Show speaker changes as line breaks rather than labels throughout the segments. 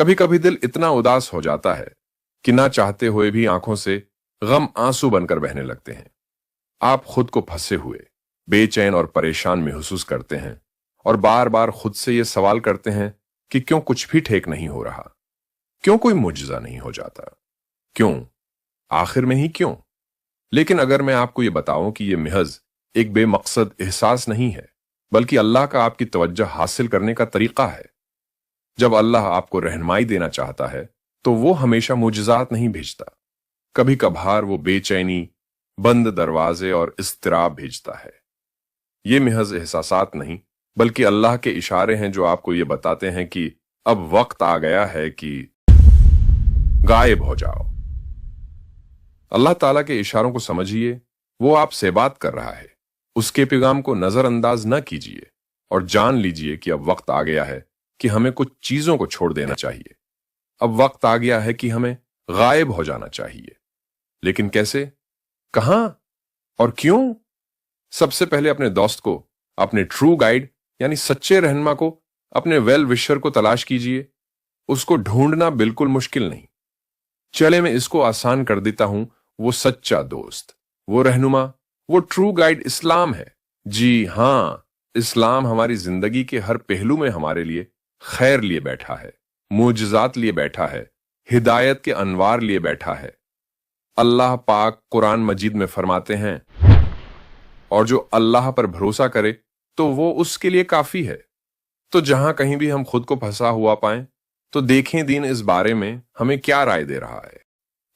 कभी कभी दिल इतना उदास हो जाता है कि ना चाहते हुए भी आंखों से गम आंसू बनकर बहने लगते हैं। आप खुद को फंसे हुए, बेचैन और परेशान महसूस करते हैं और बार बार खुद से ये सवाल करते हैं कि क्यों कुछ भी ठीक नहीं हो रहा, क्यों कोई मुजजा नहीं हो जाता, क्यों, आखिर में ही क्यों। लेकिन अगर मैं आपको ये बताऊं कि ये महज एक बेमकसद एहसास नहीं है, बल्कि अल्लाह का आपकी तवज्जो हासिल करने का तरीका है। जब अल्लाह आपको रहनुमाई देना चाहता है तो वो हमेशा मुजज़ात नहीं भेजता। कभी कभार वो बेचैनी, बंद दरवाजे और इस्तिराब भेजता है। ये महज एहसासात नहीं, बल्कि अल्लाह के इशारे हैं जो आपको ये बताते हैं कि अब वक्त आ गया है कि गायब हो जाओ। अल्लाह ताला के इशारों को समझिए, वो आपसे बात कर रहा है। उसके पैगाम को नजरअंदाज न कीजिए और जान लीजिए कि अब वक्त आ गया है कि हमें कुछ चीजों को छोड़ देना चाहिए। अब वक्त आ गया है कि हमें गायब हो जाना चाहिए। लेकिन कैसे, कहां और क्यों? सबसे पहले अपने दोस्त को, अपने ट्रू गाइड यानी सच्चे रहनुमा को, अपने वेल विशर को तलाश कीजिए। उसको ढूंढना बिल्कुल मुश्किल नहीं। चले मैं इसको आसान कर देता हूं। वो सच्चा दोस्त, वो रहनुमा, वो ट्रू गाइड इस्लाम है। जी हां, इस्लाम हमारी जिंदगी के हर पहलू में हमारे लिए खैर लिए बैठा है, मुजज़ात लिए बैठा है, हिदायत के अनवार लिए बैठा है। अल्लाह पाक कुरान मजीद में फरमाते हैं, और जो अल्लाह पर भरोसा करे तो वो उसके लिए काफी है। तो जहां कहीं भी हम खुद को फंसा हुआ पाएं तो देखें दीन इस बारे में हमें क्या राय दे रहा है।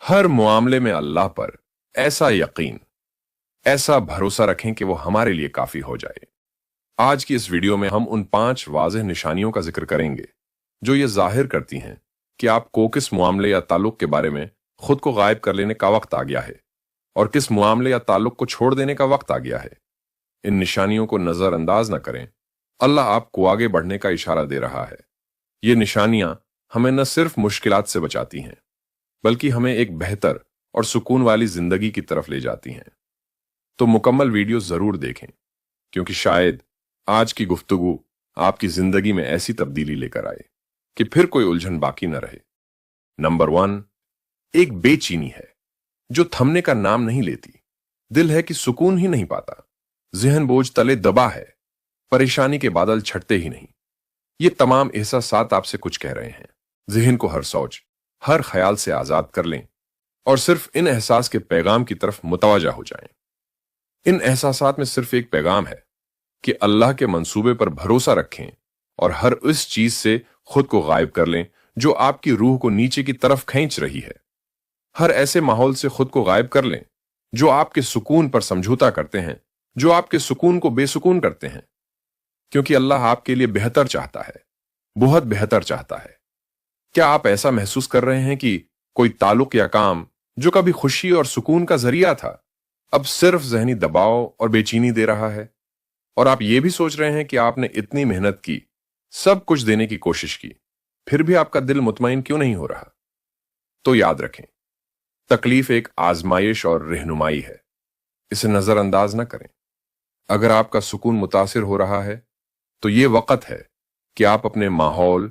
हर मामले में अल्लाह पर ऐसा यकीन, ऐसा भरोसा रखें कि वो हमारे लिए काफी हो जाए। आज की इस वीडियो में हम उन 5 वाज़ेह निशानियों का जिक्र करेंगे जो ये जाहिर करती हैं कि आपको किस मामले या ताल्लुक के बारे में खुद को गायब कर लेने का वक्त आ गया है और किस मामले या ताल्लुक को छोड़ देने का वक्त आ गया है। इन निशानियों को नजरअंदाज न करें। अल्लाह आपको आगे बढ़ने का इशारा दे रहा है। ये निशानियां हमें न सिर्फ मुश्किलात से बचाती हैं, बल्कि हमें एक बेहतर और सुकून वाली जिंदगी की तरफ ले जाती हैं। तो मुकम्मल वीडियो जरूर देखें, क्योंकि शायद आज की गुफ्तगू आपकी जिंदगी में ऐसी तब्दीली लेकर आए कि फिर कोई उलझन बाकी न रहे। नंबर 1, एक बेचैनी है जो थमने का नाम नहीं लेती। दिल है कि सुकून ही नहीं पाता। जहन बोझ तले दबा है, परेशानी के बादल छटते ही नहीं। ये तमाम एहसासात आपसे कुछ कह रहे हैं। जहन को हर सोच, हर ख्याल से आजाद कर लें और सिर्फ इन एहसास के पैगाम की तरफ मुतवज्जा हो जाएं। इन एहसासात में सिर्फ एक पैगाम है कि अल्लाह के मंसूबे पर भरोसा रखें और हर उस चीज से खुद को गायब कर लें जो आपकी रूह को नीचे की तरफ खींच रही है। हर ऐसे माहौल से खुद को गायब कर लें जो आपके सुकून पर समझौता करते हैं, जो आपके सुकून को बेसुकून करते हैं। क्योंकि अल्लाह आपके लिए बेहतर चाहता है, बहुत बेहतर चाहता है। क्या आप ऐसा महसूस कर रहे हैं कि कोई ताल्लुक या काम जो कभी खुशी और सुकून का जरिया था, अब सिर्फ जहनी दबाव और बेचैनी दे रहा है? और आप ये भी सोच रहे हैं कि आपने इतनी मेहनत की, सब कुछ देने की कोशिश की, फिर भी आपका दिल मुतमईन क्यों नहीं हो रहा? तो याद रखें, तकलीफ एक आजमाइश और रहनुमाई है। इसे नजरअंदाज न करें। अगर आपका सुकून मुतासिर हो रहा है तो ये वक्त है कि आप अपने माहौल,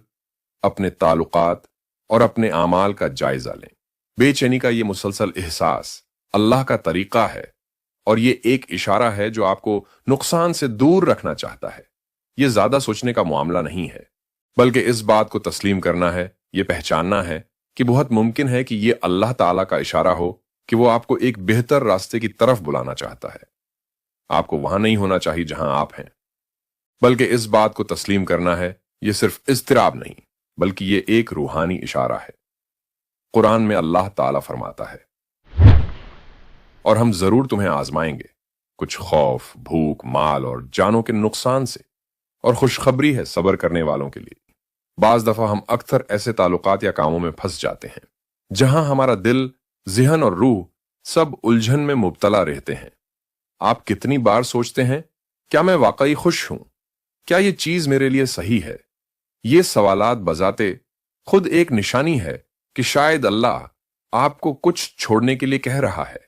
अपने ताल्लुकात और अपने आमाल का जायजा लें। बेचैनी का ये मुसलसल एहसास अल्लाह का तरीका है और ये एक इशारा है जो आपको नुकसान से दूर रखना चाहता है। ये ज्यादा सोचने का मामला नहीं है, बल्कि इस बात को तस्लीम करना है, ये पहचानना है कि बहुत मुमकिन है कि ये अल्लाह ताला का इशारा हो कि वो आपको एक बेहतर रास्ते की तरफ बुलाना चाहता है। आपको वहां नहीं होना चाहिए जहां आप हैं, बल्कि इस बात को तस्लीम करना है ये सिर्फ इज़्तिराब नहीं, बल्कि ये एक रूहानी इशारा है। कुरान में अल्लाह ताला फरमाता है, और हम जरूर तुम्हें आजमाएंगे कुछ खौफ, भूख, माल और जानों के नुकसान से, और खुशखबरी है सब्र करने वालों के लिए। बाज दफा हम अक्सर ऐसे ताल्लुकात या कामों में फंस जाते हैं जहां हमारा दिल, ज़हन और रूह सब उलझन में मुब्तला रहते हैं। आप कितनी बार सोचते हैं, क्या मैं वाकई खुश हूं? क्या ये चीज मेरे लिए सही है? ये सवालात बजाते खुद एक निशानी है कि शायद अल्लाह आपको कुछ छोड़ने के लिए कह रहा है।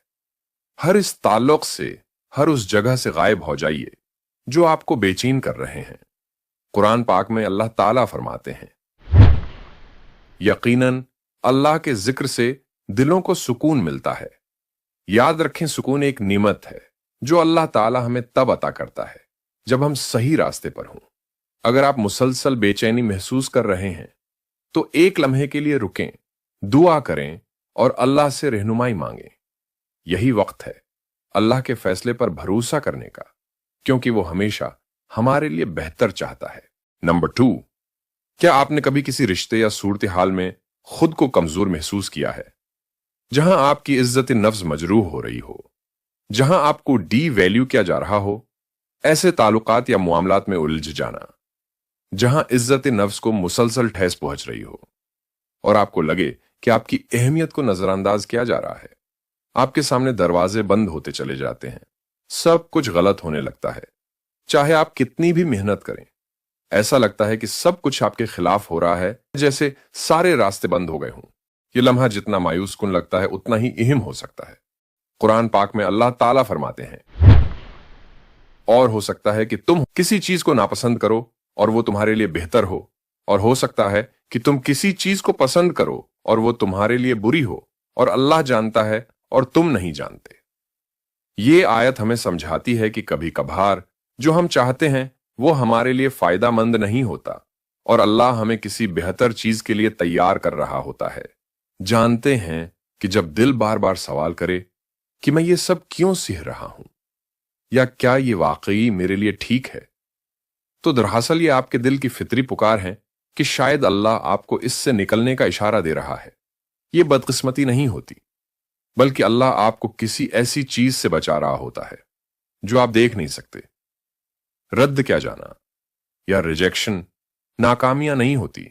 हर इस ताल्लुक से, हर उस जगह से गायब हो जाइए जो आपको बेचैन कर रहे हैं। कुरान पाक में अल्लाह ताला फरमाते हैं, यकीनन अल्लाह के जिक्र से दिलों को सुकून मिलता है। याद रखें, सुकून एक नेमत है जो अल्लाह ताला हमें तब अता करता है जब हम सही रास्ते पर हों। अगर आप मुसलसल बेचैनी महसूस कर रहे हैं तो एक लम्हे के लिए रुकें, दुआ करें और अल्लाह से रहनुमाई मांगें। यही वक्त है अल्लाह के फैसले पर भरोसा करने का, क्योंकि वो हमेशा हमारे लिए बेहतर चाहता है। नंबर 2, क्या आपने कभी किसी रिश्ते या सूरत हाल में खुद को कमजोर महसूस किया है, जहां आपकी इज्जत नफ्स मजरूह हो रही हो, जहां आपको डी वैल्यू किया जा रहा हो? ऐसे ताल्लुकात या मामलात में उलझ जाना जहां इज्जत नफ्स को मुसलसल ठेस पहुंच रही हो और आपको लगे कि आपकी अहमियत को नजरअंदाज किया जा रहा है। आपके सामने दरवाजे बंद होते चले जाते हैं, सब कुछ गलत होने लगता है। चाहे आप कितनी भी मेहनत करें, ऐसा लगता है कि सब कुछ आपके खिलाफ हो रहा है, जैसे सारे रास्ते बंद हो गए हों। यह लम्हा जितना मायूस कुन लगता है उतना ही अहम हो सकता है। कुरान पाक में अल्लाह ताला फरमाते हैं, और हो सकता है कि तुम किसी चीज को नापसंद करो और वो तुम्हारे लिए बेहतर हो, और हो सकता है कि तुम किसी चीज को पसंद करो और वो तुम्हारे लिए बुरी हो, और अल्लाह जानता है और तुम नहीं जानते। ये आयत हमें समझाती है कि कभी कभार जो हम चाहते हैं वो हमारे लिए फायदामंद नहीं होता और अल्लाह हमें किसी बेहतर चीज के लिए तैयार कर रहा होता है। जानते हैं कि जब दिल बार बार सवाल करे कि मैं ये सब क्यों सीख रहा हूं, या क्या ये वाकई मेरे लिए ठीक है, तो दरअसल ये आपके दिल की फितरी पुकार है कि शायद अल्लाह आपको इससे निकलने का इशारा दे रहा है। ये बदकिस्मती नहीं होती, बल्कि अल्लाह आपको किसी ऐसी चीज से बचा रहा होता है जो आप देख नहीं सकते। रद्द क्या जाना या रिजेक्शन नाकामियां नहीं होती,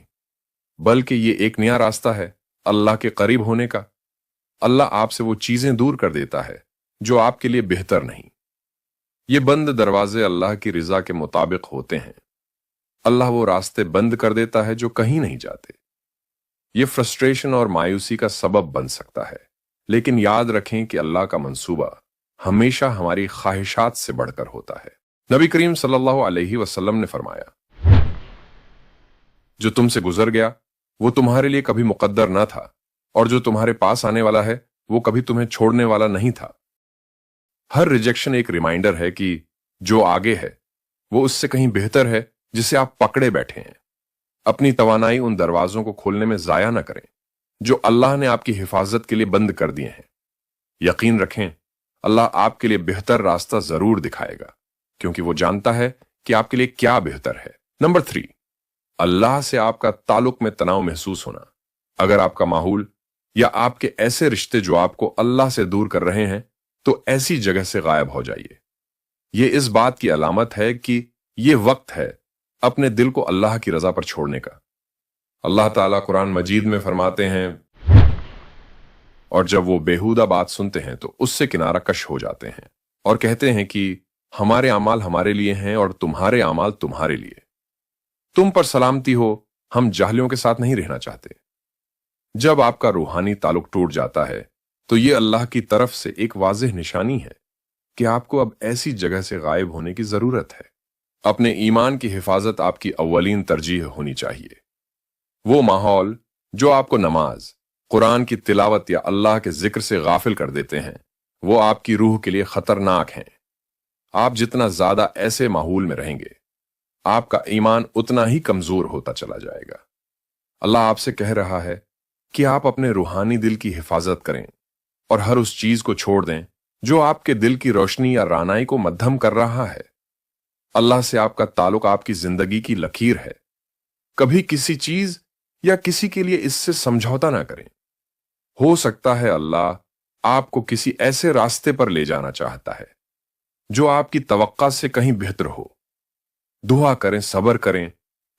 बल्कि ये एक नया रास्ता है अल्लाह के करीब होने का। अल्लाह आपसे वो चीजें दूर कर देता है जो आपके लिए बेहतर नहीं। ये बंद दरवाजे अल्लाह की रिजा के मुताबिक होते हैं। अल्लाह वो रास्ते बंद कर देता है जो कहीं नहीं जाते। ये फ्रस्ट्रेशन और मायूसी का सबब बन सकता है, लेकिन याद रखें कि अल्लाह का मंसूबा हमेशा हमारी ख्वाहिशात से बढ़कर होता है। नबी करीम सल्लल्लाहु अलैहि वसल्लम ने फरमाया, जो तुमसे गुजर गया वो तुम्हारे लिए कभी मुकद्दर न था, और जो तुम्हारे पास आने वाला है वो कभी तुम्हें छोड़ने वाला नहीं था। हर रिजेक्शन एक रिमाइंडर है कि जो आगे है वो उससे कहीं बेहतर है जिसे आप पकड़े बैठे हैं। अपनी तवानाई उन दरवाजों को खोलने में जाया न करें जो अल्लाह ने आपकी हिफाजत के लिए बंद कर दिए हैं। यकीन रखें, अल्लाह आपके लिए बेहतर रास्ता जरूर दिखाएगा, क्योंकि वो जानता है कि आपके लिए क्या बेहतर है। नंबर 3, अल्लाह से आपका ताल्लुक में तनाव महसूस होना। अगर आपका माहौल या आपके ऐसे रिश्ते जो आपको अल्लाह से दूर कर रहे हैं, तो ऐसी जगह से गायब हो जाइए। ये इस बात की अलामत है कि ये वक्त है अपने दिल को अल्लाह की रजा पर छोड़ने का। अल्लाह ताला कुरान मजीद में फरमाते हैं, और जब वो बेहुदा बात सुनते हैं तो उससे किनारा कश हो जाते हैं और कहते हैं कि हमारे अमाल हमारे लिए हैं और तुम्हारे अमाल तुम्हारे लिए। तुम पर सलामती हो, हम जाहलियों के साथ नहीं रहना चाहते। जब आपका रूहानी ताल्लुक टूट जाता है तो ये अल्लाह की तरफ से एक वाज़ेह निशानी है कि आपको अब ऐसी जगह से गायब होने की जरूरत है। अपने ईमान की हिफाजत आपकी अव्वलीन तरजीह होनी चाहिए। वो माहौल जो आपको नमाज, कुरान की तिलावत या अल्लाह के जिक्र से गाफिल कर देते हैं, वो आपकी रूह के लिए खतरनाक हैं। आप जितना ज्यादा ऐसे माहौल में रहेंगे, आपका ईमान उतना ही कमजोर होता चला जाएगा। अल्लाह आपसे कह रहा है कि आप अपने रूहानी दिल की हिफाजत करें और हर उस चीज को छोड़ दें जो आपके दिल की रोशनी या रानाई को मध्यम कर रहा है। अल्लाह से आपका ताल्लुक आपकी जिंदगी की लकीर है। कभी किसी चीज या किसी के लिए इससे समझौता ना करें। हो सकता है अल्लाह आपको किसी ऐसे रास्ते पर ले जाना चाहता है जो आपकी तवक्का से कहीं बेहतर हो। दुआ करें, सब्र करें।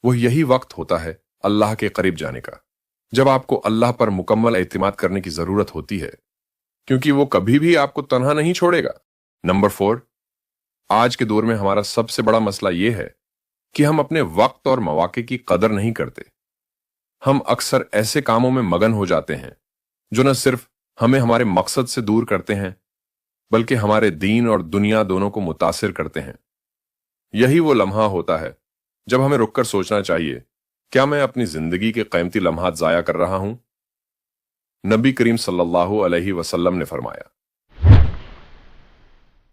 वो यही वक्त होता है अल्लाह के करीब जाने का, जब आपको अल्लाह पर मुकम्मल एतमाद करने की जरूरत होती है, क्योंकि वो कभी भी आपको तन्हा नहीं छोड़ेगा। नंबर 4, आज के दौर में हमारा सबसे बड़ा मसला यह है कि हम अपने वक्त और मौके की कदर नहीं करते। हम अक्सर ऐसे कामों में मगन हो जाते हैं जो न सिर्फ हमें हमारे मकसद से दूर करते हैं, बल्कि हमारे दीन और दुनिया दोनों को मुतासिर करते हैं। यही वो लम्हा होता है जब हमें रुककर सोचना चाहिए क्या मैं अपनी जिंदगी के कीमती लम्हात जाया कर रहा हूं? नबी करीम सल्लल्लाहु अलैहि वसल्लम ने फरमाया,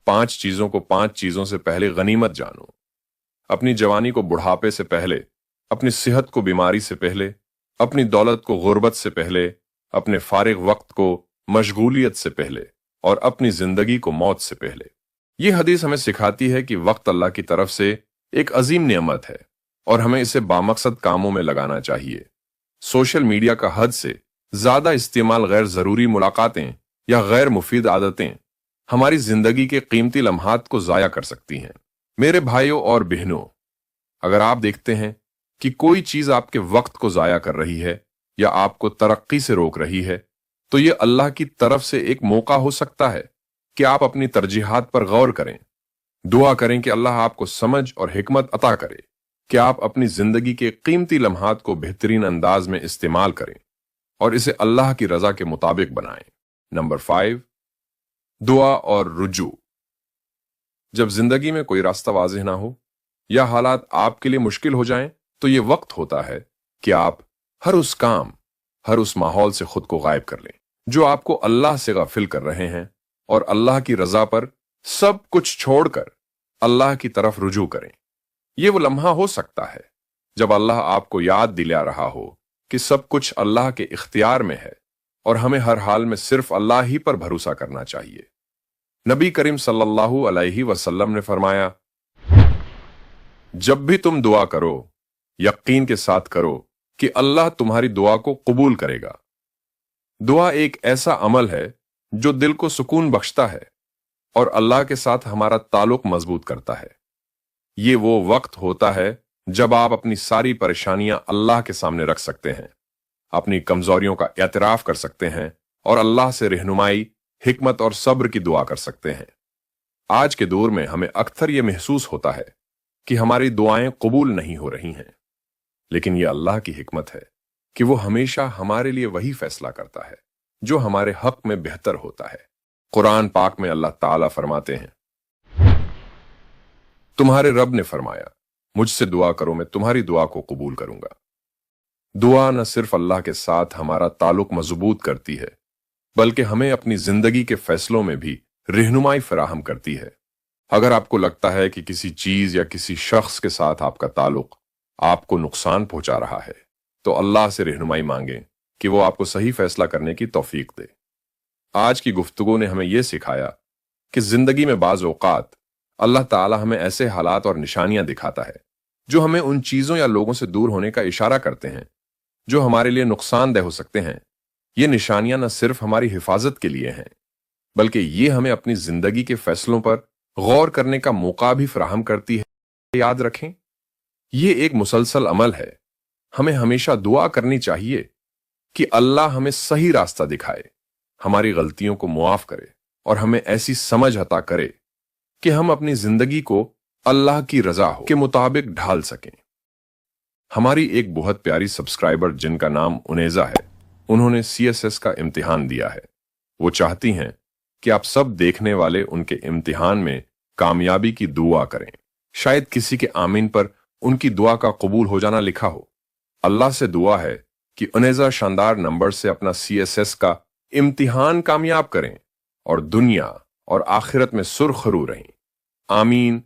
5 चीजों को 5 चीजों से पहले गनीमत जानो। अपनी जवानी को बुढ़ापे से पहले, अपनी सेहत को बीमारी से पहले, अपनी दौलत को गुर्बत से पहले, अपने फारिग वक्त को मशगूलियत से पहले और अपनी जिंदगी को मौत से पहले। ये हदीस हमें सिखाती है कि वक्त अल्लाह की तरफ से एक अजीम नेमत है और हमें इसे बामकसद कामों में लगाना चाहिए। सोशल मीडिया का हद से ज्यादा इस्तेमाल, गैर जरूरी मुलाकातें या गैर मुफीद आदतें हमारी जिंदगी के कीमती लम्हात को जाया कर सकती हैं। मेरे भाइयों और बहनों, अगर आप देखते हैं कि कोई चीज आपके वक्त को जाया कर रही है या आपको तरक्की से रोक रही है, तो ये अल्लाह की तरफ से एक मौका हो सकता है कि आप अपनी तरजीहात पर गौर करें। दुआ करें कि अल्लाह आपको समझ और हिकमत अता करे कि आप अपनी जिंदगी के कीमती लम्हात को बेहतरीन अंदाज में इस्तेमाल करें और इसे अल्लाह की रजा के मुताबिक बनाएं। नंबर 5, दुआ और रुजू। जब जिंदगी में कोई रास्ता वाज़ेह ना हो या हालात आपके लिए मुश्किल हो जाएं, तो ये वक्त होता है कि आप हर उस काम, हर उस माहौल से खुद को गायब कर लें जो आपको अल्लाह से गाफिल कर रहे हैं और अल्लाह की रजा पर सब कुछ छोड़कर अल्लाह की तरफ रुजू करें। ये वो लम्हा हो सकता है जब अल्लाह आपको याद दिला रहा हो कि सब कुछ अल्लाह के इख्तियार में है और हमें हर हाल में सिर्फ अल्लाह ही पर भरोसा करना चाहिए। नबी करीम सल्लल्लाहु अलैहि वसल्लम ने फरमाया, जब भी तुम दुआ करो, यकीन के साथ करो कि अल्लाह तुम्हारी दुआ को कबूल करेगा। दुआ एक ऐसा अमल है जो दिल को सुकून बख्शता है और अल्लाह के साथ हमारा ताल्लुक मजबूत करता है। ये वो वक्त होता है जब आप अपनी सारी परेशानियां अल्लाह के सामने रख सकते हैं, अपनी कमजोरियों का एतराफ कर सकते हैं और अल्लाह से रहनुमाई, हिकमत और सब्र की दुआ कर सकते हैं। आज के दौर में हमें अक्सर यह महसूस होता है कि हमारी दुआएं कबूल नहीं हो रही हैं, लेकिन यह अल्लाह की हिकमत है कि वो हमेशा हमारे लिए वही फैसला करता है जो हमारे हक में बेहतर होता है। कुरान पाक में अल्लाह ताला फरमाते हैं, तुम्हारे रब ने फरमाया, मुझसे दुआ करो, मैं तुम्हारी दुआ को कबूल करूंगा। दुआ न सिर्फ अल्लाह के साथ हमारा ताल्लुक मजबूत करती है, बल्कि हमें अपनी जिंदगी के फैसलों में भी रहनुमाई फराहम करती है। अगर आपको लगता है कि किसी चीज या किसी शख्स के साथ आपका ताल्लुक आपको नुकसान पहुंचा रहा है, तो अल्लाह से रहनुमाई मांगें कि वो आपको सही फैसला करने की तौफीक दे। आज की गुफ्तगू ने हमें यह सिखाया कि जिंदगी में बाज़ औक़ात अल्लाह ताला हमें ऐसे हालात और निशानियां दिखाता है जो हमें उन चीजों या लोगों से दूर होने का इशारा करते हैं जो हमारे लिए नुकसानदेह हो सकते हैं। ये निशानियां न सिर्फ हमारी हिफाजत के लिए हैं, बल्कि ये हमें अपनी जिंदगी के फैसलों पर गौर करने का मौका भी फराहम करती है। याद रखें, ये एक मुसलसल अमल है। हमें हमेशा दुआ करनी चाहिए कि अल्लाह हमें सही रास्ता दिखाए, हमारी गलतियों को मुआफ करे और हमें ऐसी समझ अता करे कि हम अपनी जिंदगी को अल्लाह की रजा के मुताबिक ढाल सकें। हमारी एक बहुत प्यारी सब्सक्राइबर जिनका नाम उनेजा है, उन्होंने CSS का इम्तिहान दिया है। वो चाहती हैं कि आप सब देखने वाले उनके इम्तिहान में कामयाबी की दुआ करें। शायद किसी के आमीन पर उनकी दुआ का कबूल हो जाना लिखा हो। अल्लाह से दुआ है कि उनेजा शानदार नंबर से अपना CSS का इम्तिहान कामयाब करें और दुनिया और आखिरत में सुरखरू रहें। आमीन।